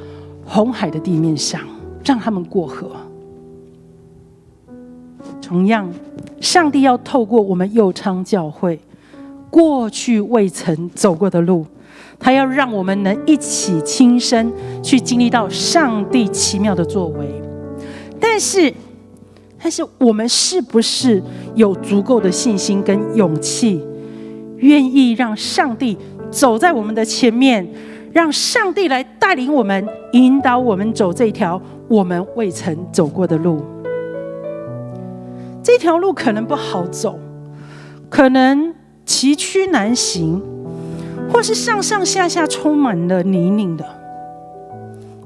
B: 红海的地面上，让他们过河。同样，上帝要透过我们佑昌教会过去未曾走过的路，他要让我们能一起亲身去经历到上帝奇妙的作为。但是但是我们是不是有足够的信心跟勇气，愿意让上帝走在我们的前面，让上帝来带领我们，引导我们走这条我们未曾走过的路？这条路可能不好走，可能崎岖难行，或是上上下下充满了泥泞的，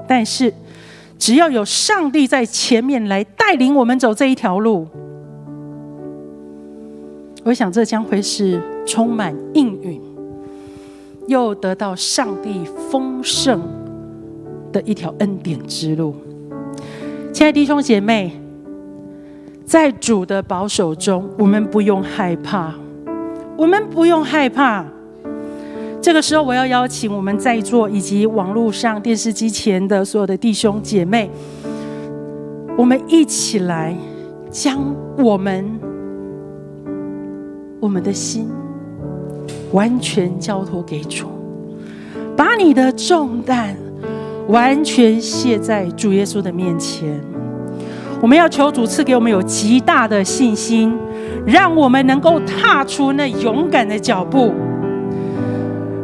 B: 但是只要有上帝在前面来带领我们走这一条路，我想这将会是充满应允，又得到上帝丰盛的一条恩典之路。亲爱的弟兄姐妹，在主的保守中，我们不用害怕，我们不用害怕。这个时候，我要邀请我们在座以及网络上电视机前的所有的弟兄姐妹，我们一起来将我们的心完全交托给主，把你的重担完全卸在主耶稣的面前。我们要求主赐给我们有极大的信心，让我们能够踏出那勇敢的脚步，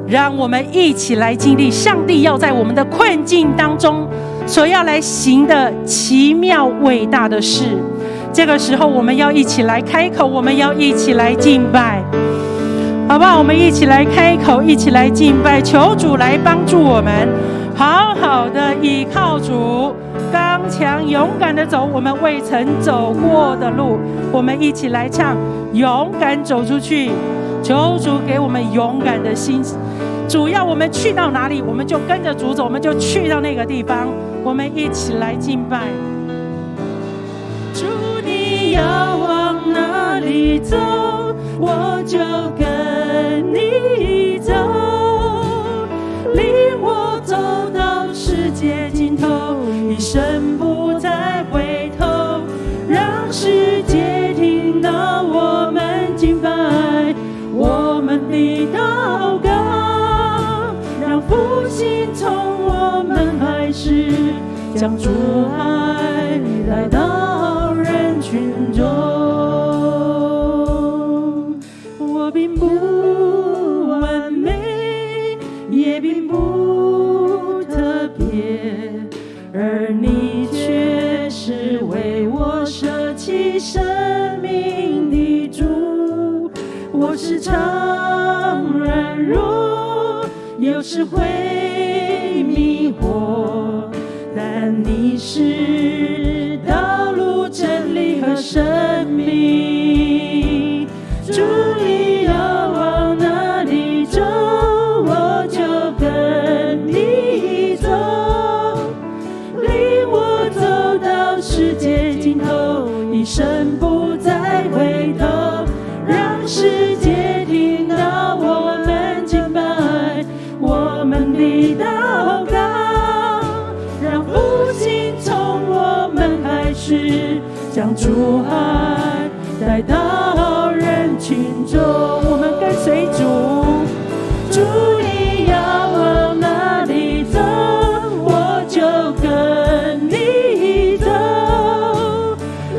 B: 让我们一起来经历上帝要在我们的困境当中所要来行的奇妙伟大的事。这个时候我们要一起来开口，我们要一起来敬拜，好不好？我们一起来开口，一起来敬拜，求主来帮助我们好好的依靠主，刚强勇敢的走我们未曾走过的路。我们一起来唱勇敢走出去，求主给我们勇敢的心。主要我们去到哪里，我们就跟着主走，我们就去到那个地方。我们一起来敬拜。主，你要往哪里走，我就跟你走，领我走到世界尽头，一生不再回头，让世界听到我们敬拜，我们的祷告，让复兴从我们开始，将主爱来到人群中。我并不完美，也并不特别，而你却是为我舍弃生命的主。我时常软弱，有时会迷惑，但你是道路、真理和生命。主，你要往哪里走，我就跟你走，领我走到世界尽头，一生不再回头，让世界听到我们敬拜，我们的祷告，让复兴从我们开始，将主爱带到人群中。我们跟随主，主你要往哪里走，我就跟你走，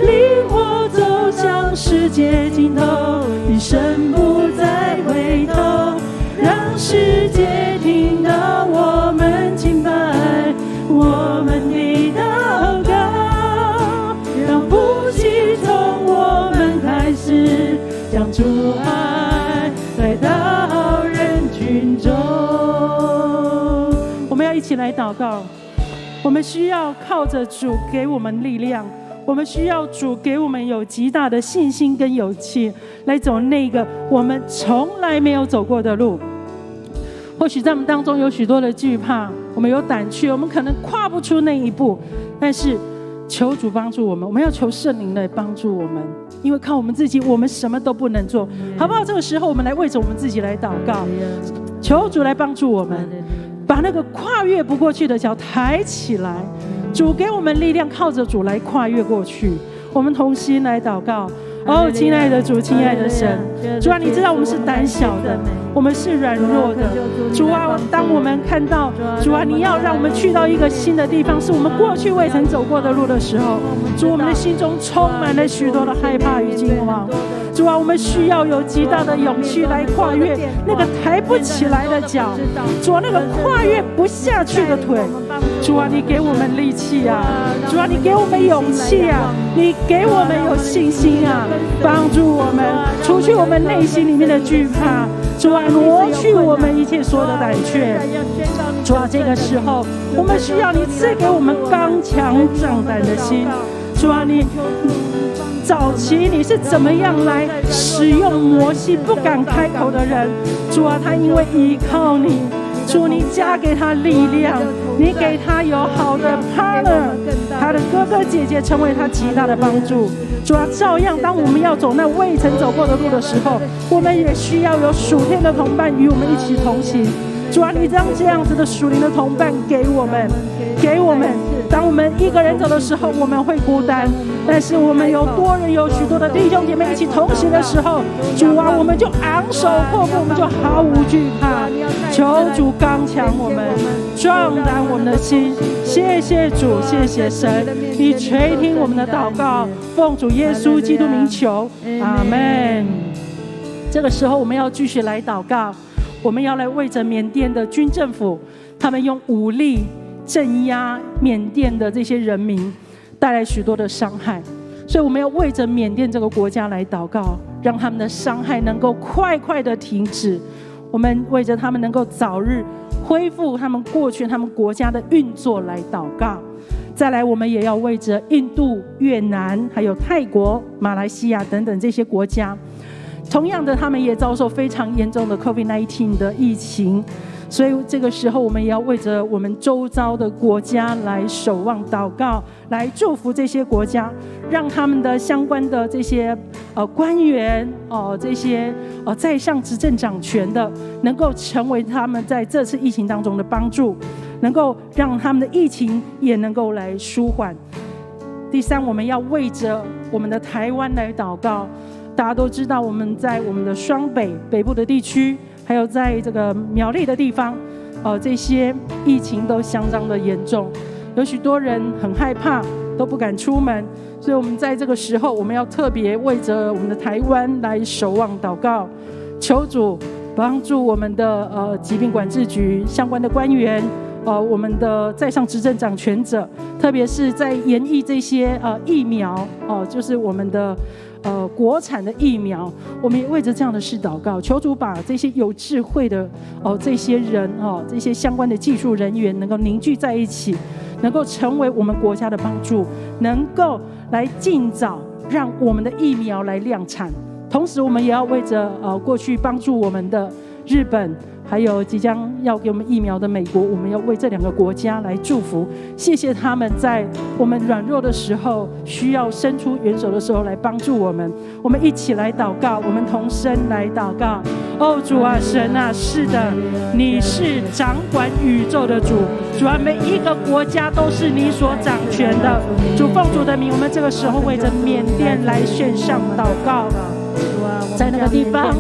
B: 领我走向世界尽头，一生不再回头，让世界听到我们敬拜，我们的祷告，让复兴从我们开始，将主爱带到人群中。我们要一起来祷告，我们需要靠着主给我们力量，我们需要主给我们有极大的信心跟勇气，来走那个我们从来没有走过的路。或许在我们当中有许多的惧怕，我们有胆怯，我们可能跨不出那一步，但是求主帮助我们，我们要求圣灵来帮助我们，因为靠我们自己我们什么都不能做，好不好？这个时候我们来为着我们自己来祷告，求主来帮助我们，把那个跨越不过去的脚抬起来，主给我们力量，靠着主来跨越过去。我们同心来祷告。哦，亲爱的主，亲爱的神，主啊，你知道我们是胆小的，我们是软弱的。主啊，当我们看到主啊，你要让我们去到一个新的地方，是我们过去未曾走过的路的时候，主，我们的心中充满了许多的害怕与惊慌。主啊，我们需要有极大的勇气来跨越那个抬不起来的脚，主啊，那个跨越不下去的腿。主啊，你给我们力气啊！主啊，你给我们勇气啊！你给我们有信心啊！帮助我们除去我们内心里面的惧怕，主啊，挪去我们一切所有的胆怯。主啊，这个时候我们需要你赐给我们刚强壮胆的心。主啊，你早期你是怎么样来使用摩西不敢开口的人？主啊，他因为依靠你，主，你加给他力量，你给他有好的 partner， 他的哥哥姐姐成为他极大的帮助。主啊，照样当我们要走那未曾走过的路的时候，我们也需要有属天的同伴与我们一起同行。主啊，你将这样子的属灵的同伴给我们。当我们一个人走的时候，我们会孤单；但是我们有多人，有许多的弟兄姐妹一起同行的时候，主啊，我们就昂首阔步，我们就毫无惧怕。求主刚强我们，壮胆我们的心。谢谢主，谢谢神，你垂听我们的祷告，奉主耶稣基督名求，阿们。这个时候我们要继续来祷告，我们要来为着缅甸的军政府，他们用武力镇压缅甸的这些人民，带来许多的伤害，所以我们要为着缅甸这个国家来祷告，让他们的伤害能够快快的停止。我们为着他们能够早日恢复他们过去他们国家的运作来祷告。再来，我们也要为着印度、越南、还有泰国、马来西亚等等这些国家，同样的，他们也遭受非常严重的 COVID-19 的疫情。所以这个时候我们也要为着我们周遭的国家来守望祷告，来祝福这些国家，让他们的相关的这些官员这些在上执政掌权的，能够成为他们在这次疫情当中的帮助，能够让他们的疫情也能够来舒缓。第三，我们要为着我们的台湾来祷告。大家都知道，我们在我们的双北部的地区，还有在这个苗栗的地方，这些疫情都相当的严重，有许多人很害怕，都不敢出门。所以我们在这个时候，我们要特别为着我们的台湾来守望祷告，求主帮助我们的疾病管制局相关的官员，我们的在上执政掌权者，特别是在研议这些疫苗，就是我们的国产的疫苗，我们也为着这样的事祷告，求主把这些有智慧的这些人这些相关的技术人员能够凝聚在一起，能够成为我们国家的帮助，能够来尽早让我们的疫苗来量产。同时我们也要为着过去帮助我们的日本，还有即将要给我们疫苗的美国，我们要为这两个国家来祝福，谢谢他们在我们软弱的时候，需要伸出援手的时候来帮助我们。我们一起来祷告，我们同声来祷告。主啊，神啊，是的，你是掌管宇宙的主，主啊，每一个国家都是你所掌权的。主，奉主的名，我们这个时候为着缅甸来献上祷告。在那个地方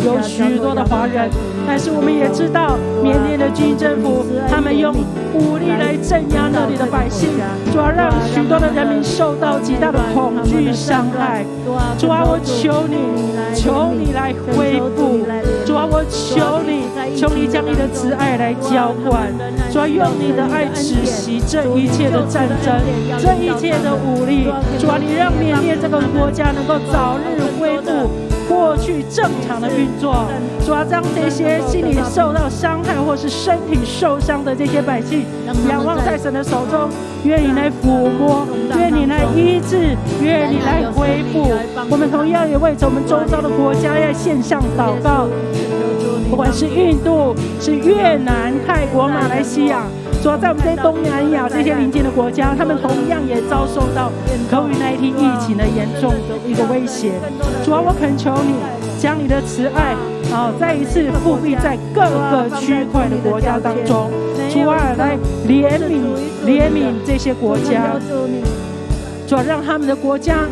B: 有许多的华人，但是我们也知道缅甸的军政府他们用武力来镇压那里的百姓，主要让许多的人民受到极大的恐惧伤害。主啊，我求你来恢复。主啊，我求你将你的慈爱来浇灌。主啊，用你的爱止息这一切的战争，这一切的武力。主啊，你让缅甸这个国家能够早日恢复过去正常的运作。主啊，将这些心理受到伤害或是身体受伤的这些百姓仰望在神的手中，愿你来抚摸，愿你来医治，愿你来恢复。我们同样也为着我们周遭的国家要献上祷告，不管是印度、是越南、泰国、马来西亚，主要在我们这些东南亚这些邻近的国家，他们同样也遭受到 COVID-19 疫情的严重的一个威胁。主要我恳求你将你的慈爱再一次复辟在各个区块的国家当中。主啊，来怜悯这些国家。主要让他们的国家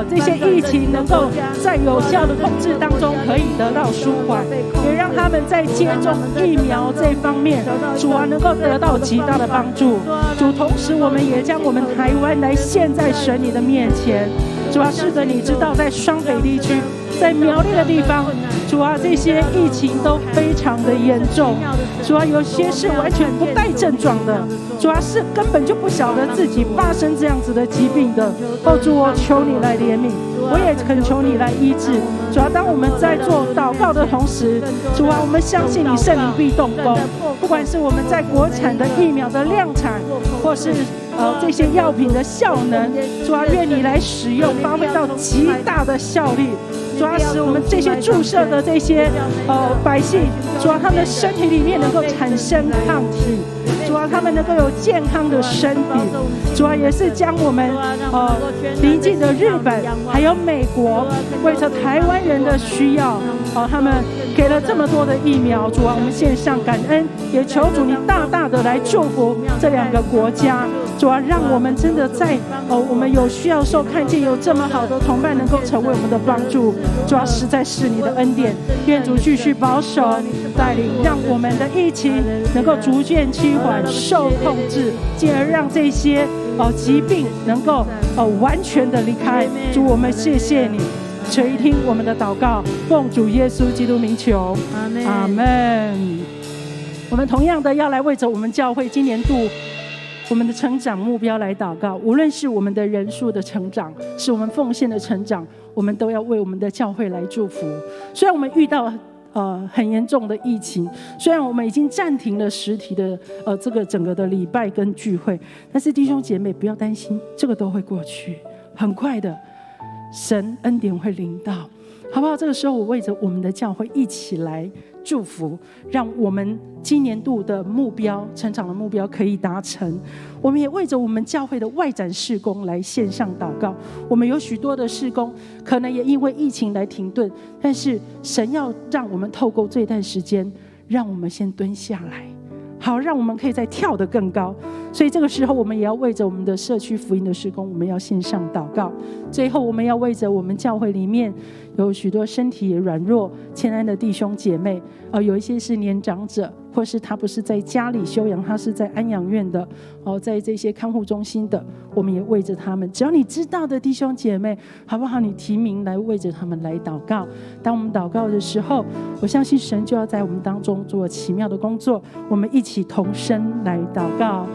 B: 这些疫情能够在有效的控制当中可以得到舒缓，也让他们在接种疫苗这方面，主啊能够得到极大的帮助。主，同时我们也将我们台湾来献在神你的面前。主啊，是的，你知道在双北地区，在苗栗的地方，主啊，这些疫情都非常的严重。主啊，有些是完全不带症状的，主啊，是根本就不晓得自己发生这样子的疾病的。主，我求你来怜悯，我也恳求你来医治。主啊，当我们在做祷告的同时，主啊，我们相信你圣灵必动工。不管是我们在国产的疫苗的量产，或是这些药品的效能，主啊，愿你来使用，发挥到极大的效力。主啊，使我们这些注射的这些百姓，主啊，他们的身体里面能够产生抗体，主啊，他们能够有健康的身体。主啊，也是将我们邻近的日本还有美国，为着台湾人的需要，他们给了这么多的疫苗。主啊，我们献上感恩，也求主你大大的来祝福这两个国家。主啊，让我们真的在我们有需要的时候，看见有这么好的同伴能够成为我们的帮助。主啊，实在是你的恩典，愿主继续保守带领，让我们的疫情能够逐渐趋缓受控制，进而让这些疾病能够完全的离开。主，我们谢谢你，垂听我们的祷告，奉主耶稣基督名求，阿们。我们同样的要来为着我们教会今年度我们的成长目标来祷告，无论是我们的人数的成长，是我们奉献的成长，我们都要为我们的教会来祝福。虽然我们遇到很严重的疫情，虽然我们已经暂停了实体的这个整个的礼拜跟聚会，但是弟兄姐妹不要担心，这个都会过去，很快的，神恩典会临到，好不好？这个时候我为着我们的教会一起来祝福，让我们今年度的目标，成长的目标可以达成。我们也为着我们教会的外展事工来线上祷告。我们有许多的事工可能也因为疫情来停顿，但是神要让我们透过这段时间，让我们先蹲下来，好让我们可以再跳得更高。所以这个时候我们也要为着我们的社区福音的事工，我们要线上祷告。最后我们要为着我们教会里面有许多身体也软弱欠安的弟兄姐妹，有一些是年长者，或是他不是在家里休养，他是在安养院的，在这些看护中心的，我们也为着他们。只要你知道的弟兄姐妹，好不好？你提名来为着他们来祷告。当我们祷告的时候，我相信神就要在我们当中做奇妙的工作。我们一起同声来祷告。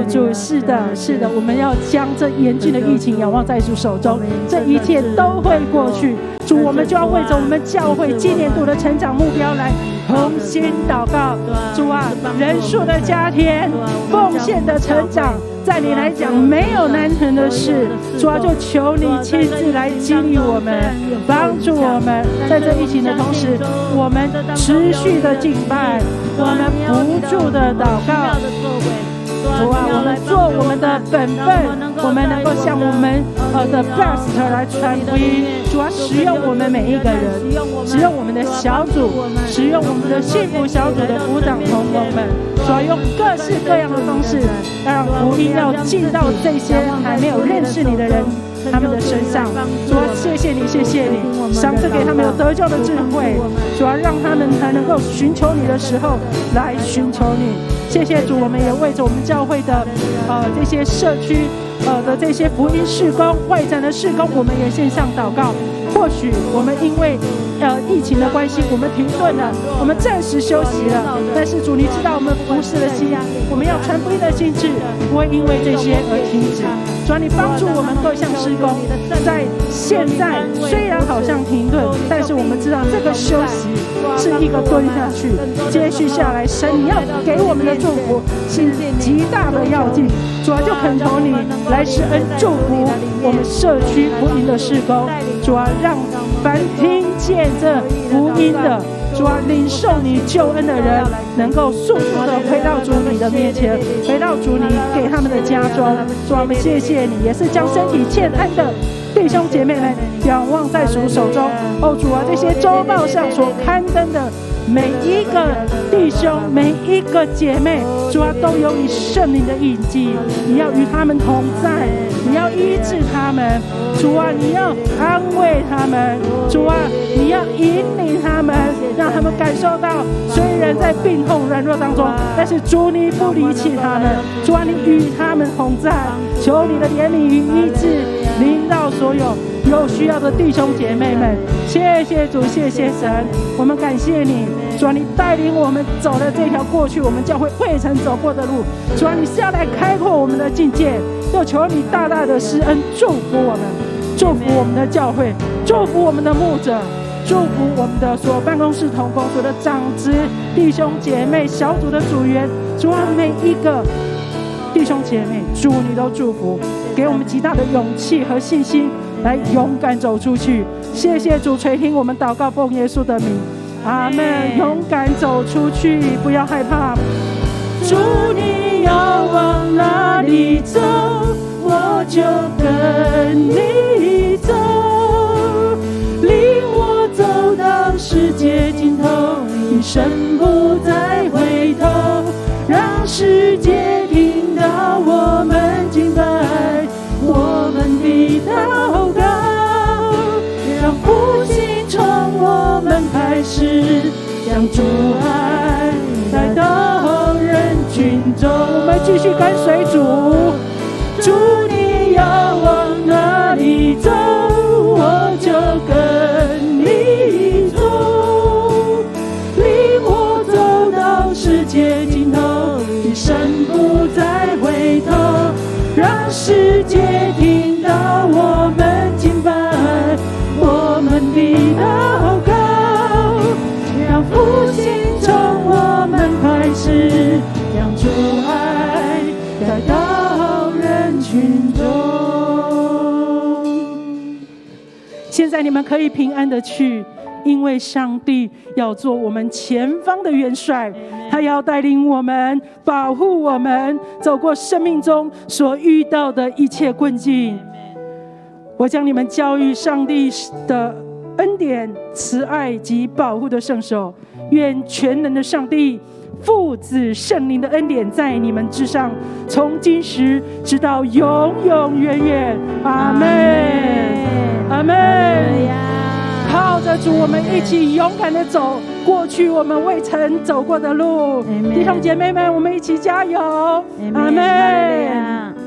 B: 主，是的，是的，我们要将这严峻的疫情仰望在主手中，这一切都会过去。主，我们就要为着我们教会今年度的成长目标来同心祷告。主啊，人数的加添，奉献的成长，在你来讲没有难成的事。主啊，就求你亲自来激励我们，帮助我们，在这疫情的同时，我们持续的敬拜，我们不住的祷告。主啊，我们做我们的本分，我们能够向我们的 best 来传福音。主啊，使用我们每一个人，使用我们的小组，使用我们的幸福小组的辅长同工们，主啊，用各式各样的方式，让福音要进到这些还没有认识你的人他们的身上。主啊，谢谢你，谢谢你，赏赐给他们有得救的智慧。主啊，让他们才能够寻求你的时候来寻求你。谢谢主，我们也为着我们教会的这些社区的这些福音事工、外展的事工，我们也线上祷告。或许我们因为疫情的关系，我们停顿了，我们暂时休息了。但是主，你知道我们服侍的心，我们要传福音的心志不会因为这些而停止。主啊，你帮助我们各项事工，在现在虽然好像停顿，但是我们知道这个休息是一个蹲下去，接续下来，神你要给我们的祝福是极大的要紧。主啊，就恳求你来施恩祝福我们社区福音的事工。主啊，让凡听见这福音的，主啊，领受你救恩的人，能够速速的回到主你的面前，回到主你给他们的家中。主啊，我们谢谢你，也是将身体欠安的弟
D: 弟兄姐妹们仰望在主手中。哦，主啊，这些周报上所刊登的每一个弟兄、每一个姐妹，主啊，都有你圣灵的印记，你要与他们同在，你要医治他们，主啊，你要安慰他们，主啊，你要引领他们，让他们感受到，虽然在病痛软弱当中，但是主你不离弃他们，主啊，你与他们同在，求你的怜悯与医治临到所有有需要的弟兄姐妹们。谢谢主，谢谢神，我们感谢你，主啊，你带领我们走了这条过去我们教会未曾走过的路，主啊，你下来开阔我们的境界，就求你大大的施恩，祝福我们，祝福我们的教会，祝福我们的牧者，祝福我们的所有办公室同工，所有的长子弟兄姐妹小组的组员，主啊，每一个弟兄姐妹，主你都祝福，给我们极大的勇气和信心，来勇敢走出去。谢谢主垂听我们祷告，奉耶稣的名，阿们。勇敢走出去，不要害怕。主你要往哪里走，我就跟你走，领我走到世界尽头，一生不再回头，让世界听到我们敬拜，我们的祷告，让复兴从我们开始，将主爱带到人群中。我们继续跟随主，主你要往哪里走，我就跟你走，领我走到世界尽头，一生不再回头，让世界听到我们敬拜，我们的祷告，让复兴从我们开始，将主爱带到人群中。现在你们可以平安的去，因为上帝要做我们前方的元帅，他要带领我们，保护我们，走过生命中所遇到的一切困境。我将你们交予上帝的恩典、慈爱及保护的圣手，愿全能的上帝父子圣灵的恩典在你们之上，从今时直到永永远远。阿们，阿们。靠着主，我们一起勇敢的走过去我们未曾走过的路。弟兄姐妹们，我们一起加油。阿们。